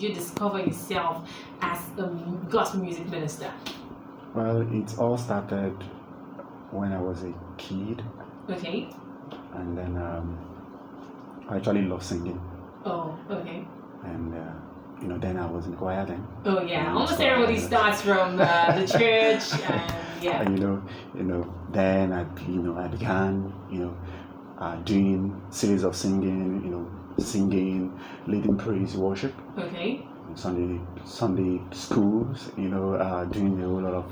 did you discover yourself as a gospel music minister? Well, it all started when I was a kid, Okay. and then I actually love singing, Oh, okay. and then I was in choir then. Oh yeah, And almost so everybody starts from the church, and yeah. And then I began, doing series of singing, leading praise worship, Okay. Sunday schools, doing a whole lot of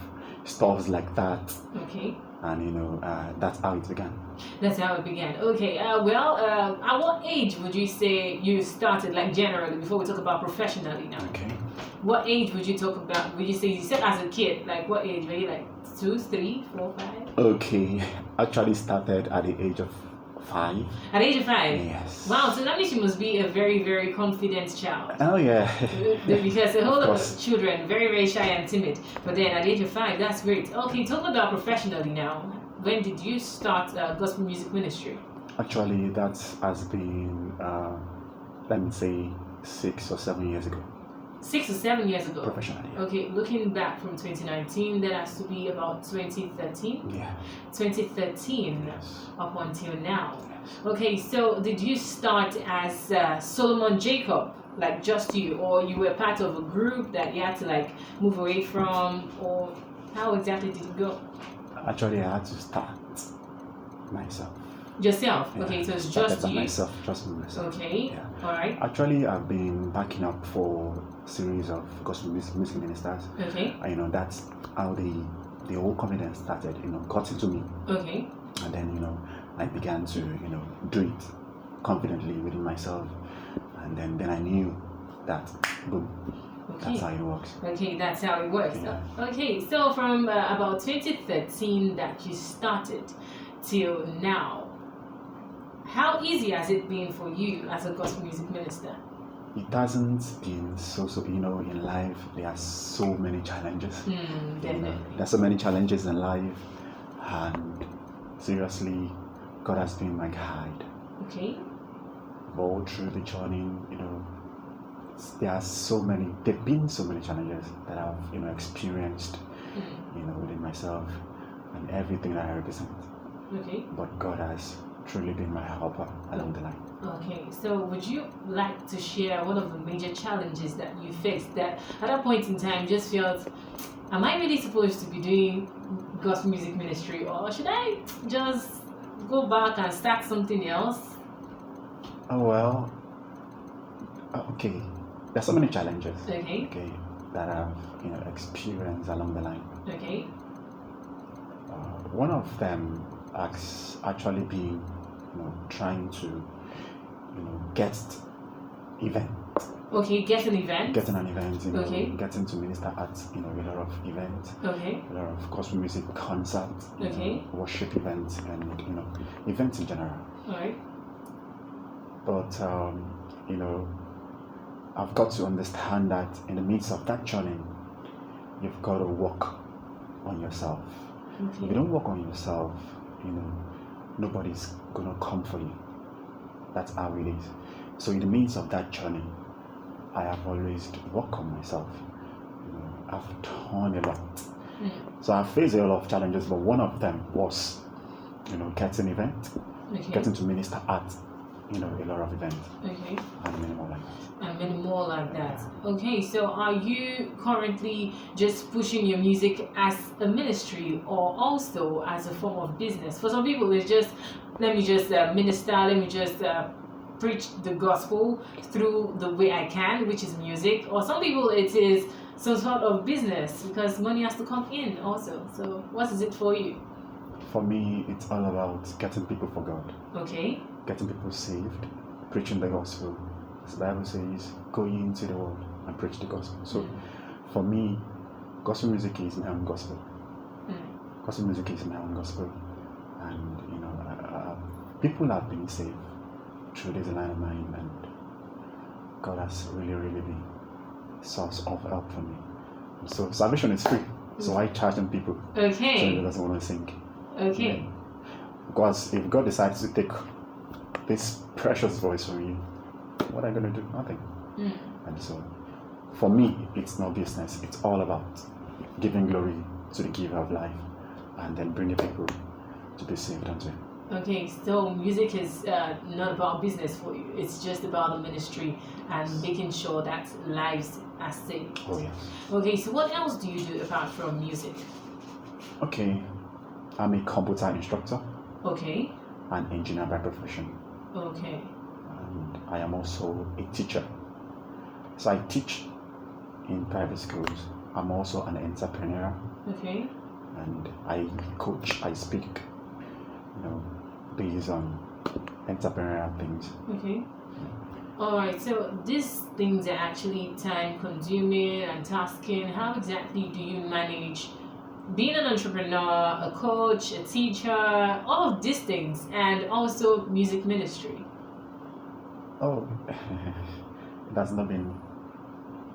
stuff like that, Okay. and that's how it began. That's how it began. Okay. At what age would you say you started, like generally, before we talk about professionally now? Okay. What age would you talk about? Would you say you said as a kid? Like what age? Were you like 2, 3, 4, 5? Okay, actually started at the age of 5. At the age of 5? Yes. Wow, so that means you must be a very, very confident child. Oh yeah. Because a whole lot course. of children, very, very shy and timid. But then at the age of 5, that's great. Okay, talk about professionally now. When did you start gospel music ministry? Actually, that has been, let me say, 6 or 7 years ago. 6 or 7 years ago? Professionally. Yeah. Okay, looking back from 2019, that has to be about 2013? Yeah. 2013 Yes. up until now. Yes. Okay, so did you start as Solomon Jacob, like just you, or you were part of a group that you had to like move away from, or how exactly did it go? Actually, I had to start myself. Yourself? Yeah, Okay, so it's started just by you? myself, just myself. Okay, Yeah. alright. Actually, I've been backing up for a series of gospel music ministers. Okay, That's how the whole confidence started. Got into me, okay, and then I began to do it confidently within myself, and then I knew that boom, that's how it works. okay, that's how it works. Yeah. Okay, so from about 2013 that you started till now, how easy has it been for you as a gospel music minister? It hasn't been so. In life there are so many challenges. Definitely. There's so many challenges in life, and seriously, God has been my guide. Okay. All through the journey, there've been so many challenges that I've experienced, within myself and everything that I represent. Okay. But God has truly been my helper along the line. Okay, so would you like to share one of the major challenges that you faced that at that point in time just felt, am I really supposed to be doing gospel music ministry, or should I just go back and start something else? Oh well, okay. There's so many challenges. Okay. That I've experienced along the line. Okay. One of them has actually been trying to get event. Okay, get an event. Getting an event, Okay. getting to minister at a lot of events. Okay. A lot of gospel music concerts, Okay. worship events, and events in general. Alright. But I've got to understand that in the midst of that journey, you've got to work on yourself. Okay. If you don't work on yourself, nobody's gonna come for you. That's how it is. So in the midst of that journey, I have always worked on myself. I've done a lot. So I've faced a lot of challenges, but one of them was, getting an event, Okay. getting to minister at, a lot of events, Okay. and many more like that. And many more like that. Okay, so are you currently just pushing your music as a ministry or also as a form of business? For some people, it's just, let me just minister, let me just preach the gospel through the way I can, which is music. Or some people, it is some sort of business because money has to come in also. So what is it for you? For me, it's all about getting people for God. Okay. Getting people saved, preaching the gospel. As the Bible says, go ye into the world and preach the gospel. So for me, gospel music is my own gospel. Gospel music is my own gospel. And, people have been saved through this line of mine, and God has really, really been a source of help for me. So salvation is free. So I charge them people. Okay. Somebody doesn't want to sing. Okay. Because if God decides to take this precious voice from you, what are you going to do? Nothing. And so for me, it's not business. It's all about giving glory to the giver of life and then bringing people to be saved unto him. Okay, so music is not about business for you. It's just about the ministry and making sure that lives are saved. Oh, yes. Okay, so what else do you do apart from music? Okay, I'm a computer instructor Okay, and engineer by profession. okay, And I am also a teacher. So I teach in private schools. I'm also an entrepreneur okay, and I coach, I speak, based on entrepreneurial things. okay. Alright, so these things are actually time consuming and tasking. How exactly do you manage being an entrepreneur, a coach, a teacher, all of these things, and also music ministry? Oh, it has not been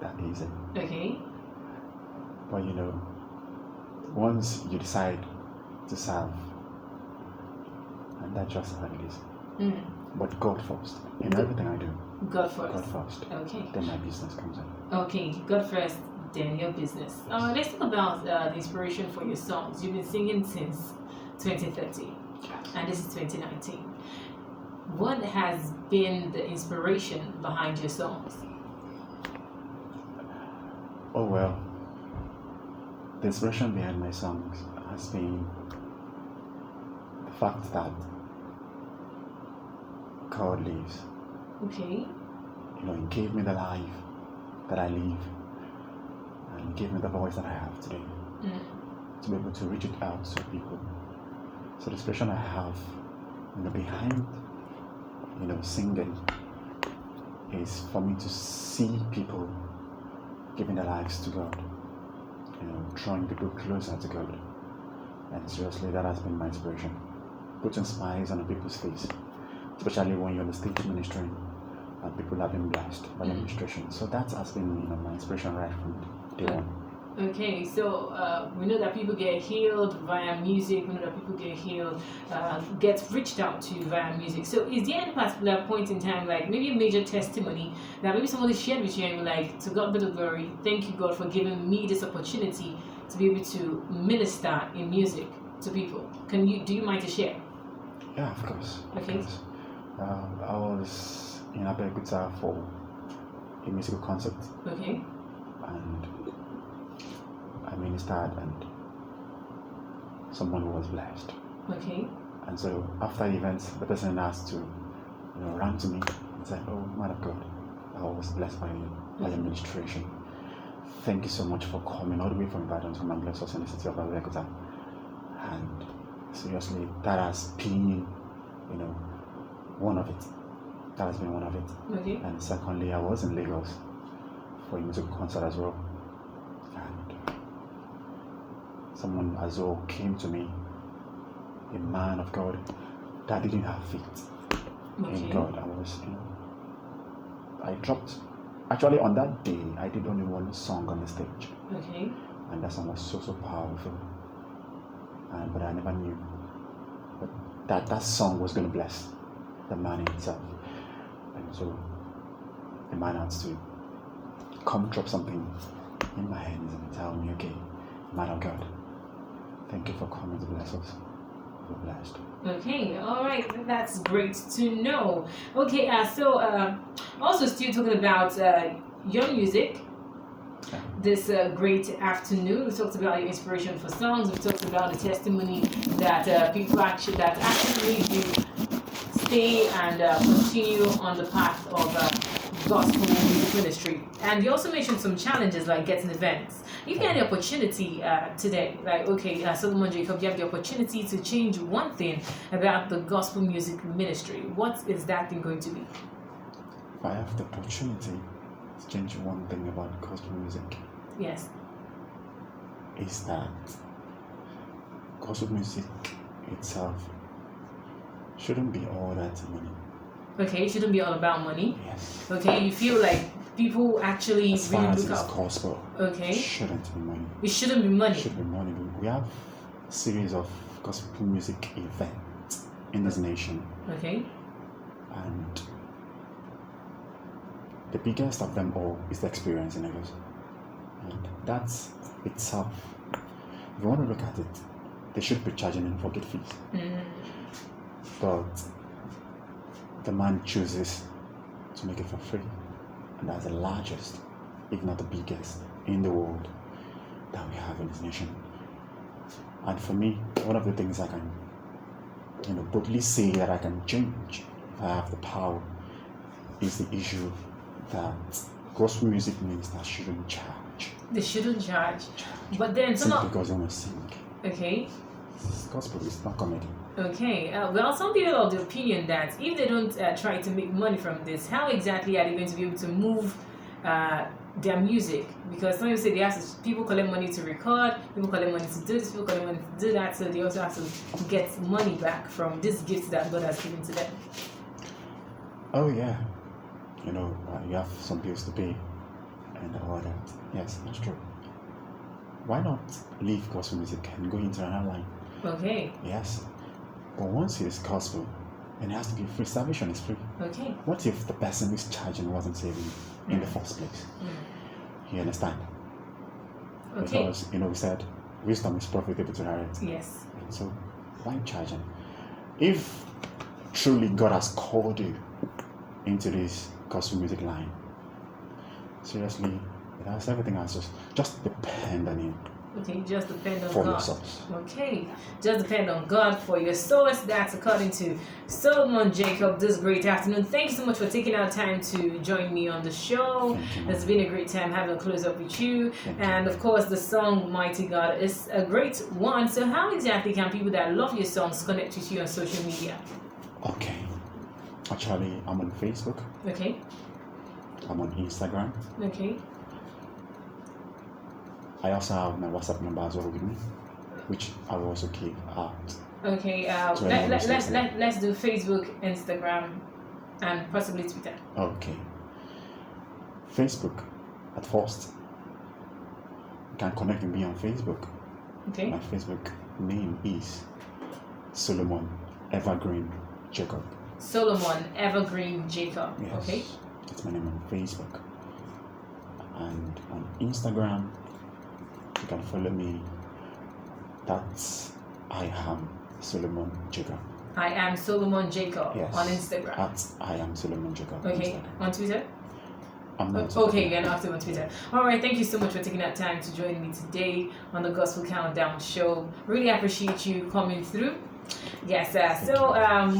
that easy. Okay, But once you decide to serve, and that's just how it is. mm. But God first. In everything I do, God first. God first. Okay. Then my business comes in. Okay, God first, then your business. Let's talk about the inspiration for your songs. You've been singing since 2013, and this is 2019. What has been the inspiration behind your songs? Oh well, the inspiration behind my songs has been the fact that God lives. Okay, He gave me the life that I live, and He gave me the voice that I have today to be able to reach it out to people. So the inspiration I have, behind, singing, is for me to see people giving their lives to God, drawing people closer to God. And seriously, that has been my inspiration. Putting smiles on people's face, especially when you're on the stage ministering and people have been blessed by the administration. So that has been, my inspiration right from day one. Okay, so we know that people get healed via music. We know that people get healed, get reached out to via music. So, is there any particular point in time, like maybe a major testimony that maybe somebody shared with you and you're like, to God be the glory, thank you God for giving me this opportunity to be able to minister in music to people? Do you mind to share? Yeah, of course. Okay. Of course. I was in Abeokuta for a musical concert. Okay. And I ministered, and someone was blessed. Okay. And so after the event, the person asked to, run to me and said, "Oh, man of God, I was blessed by your administration. Thank you so much for coming all the way from Ibadan to come and bless us in the city of Abeokuta." And seriously, that has been, one of it. That has been one of it. Okay. And secondly, I was in Lagos for a musical concert as well. And someone as well came to me, a man of God that didn't have faith in God. I dropped. Actually, on that day, I did only one song on the stage. Okay. And that song was so powerful. But I never knew that song was going to bless the man himself. And so the man had to come drop something in my hands and tell me, "Okay, man of God, thank you for coming to bless us. We're blessed." Okay, all right, that's great to know. Okay, so also still talking about your music. This great afternoon, we talked about your inspiration for songs. We talked about the testimony that people actually do stay and continue on the path of gospel music ministry. And you also mentioned some challenges like getting events. If you had the opportunity today, like Solomon Jacob, you have the opportunity to change one thing about the gospel music ministry. What is that thing going to be? If I have the opportunity to change one thing about gospel music, yes, is that gospel music itself shouldn't be all that money. Okay, it shouldn't be all about money. Yes. Okay, you feel like people actually as really far as look it's up. gospel, Okay. it shouldn't be money. It shouldn't be money. It should be money. We have a series of gospel music events in this nation. Okay. And the biggest of them all is the experience in Lagos. And that's itself, if you want to look at it, they should be charging him for gate fees. But the man chooses to make it for free. And that's the largest, if not the biggest, in the world that we have in this nation. And for me, one of the things I can, boldly say that I can change if I have the power is the issue that gospel music ministers shouldn't charge. They shouldn't charge. But then simply because they want to sing. Okay. Gospel is not comedy. Okay. Well, some people are of the opinion that if they don't try to make money from this, how exactly are they going to be able to move their music? Because some people say they have to, people collect money to record, people collect money to do this, people collect money to do that, so they also have to get money back from this gift that God has given to them. Oh yeah, you have some bills to pay and all that. Yes, that's true. Why not leave gospel music and go into another line? Okay. Yes, but once it is gospel, and it has to be free. Salvation is free. Okay. What if the person who's charging wasn't saving in the first place? You understand? Okay. Because we said wisdom is profitable to inherit. Yes. So why charging? If truly God has called you into this gospel music line, seriously, everything else just depend on Him. Okay, just depend on for God. Your source. Okay, just depend on God for your source. That's according to Solomon Jacob this great afternoon. Thank you so much for taking our time to join me on the show. It's been a great time having a close up with you. And of course, the song Mighty God is a great one. So how exactly can people that love your songs connect with you on social media? Okay, actually, I'm on Facebook. Okay. I'm on Instagram. Okay. I also have my WhatsApp number as well with me, which I will also keep out. Okay, let's do Facebook, Instagram, and possibly Twitter. Okay. Facebook, at first, you can connect with me on Facebook. Okay. My Facebook name is Solomon Evergreen Jacob. Solomon Evergreen Jacob. Yes, okay. That's my name on Facebook. And on Instagram, you can follow me. That's I am Solomon Jacob. I am Solomon Jacob. Yes. On Instagram. That's I am Solomon Jacob. Okay. On Twitter? I'm not okay, you're not active on Twitter. Alright, thank you so much for taking that time to join me today on the Gospel Countdown show. Really appreciate you coming through. Yes, so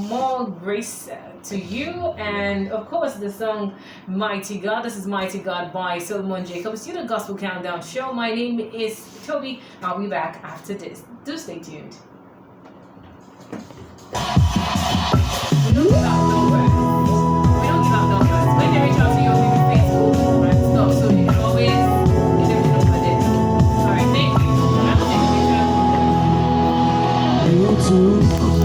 more grace to you, and of course the song Mighty God. This is Mighty God by Solomon Jacobs. You're the Gospel Countdown show. My name is Toby. I'll be back after this. Do stay tuned. We don't give out numbers. When they reach out to you on Facebook and stuff, so you can always get everything over there. Alright, thank you. Have a nice day. You too.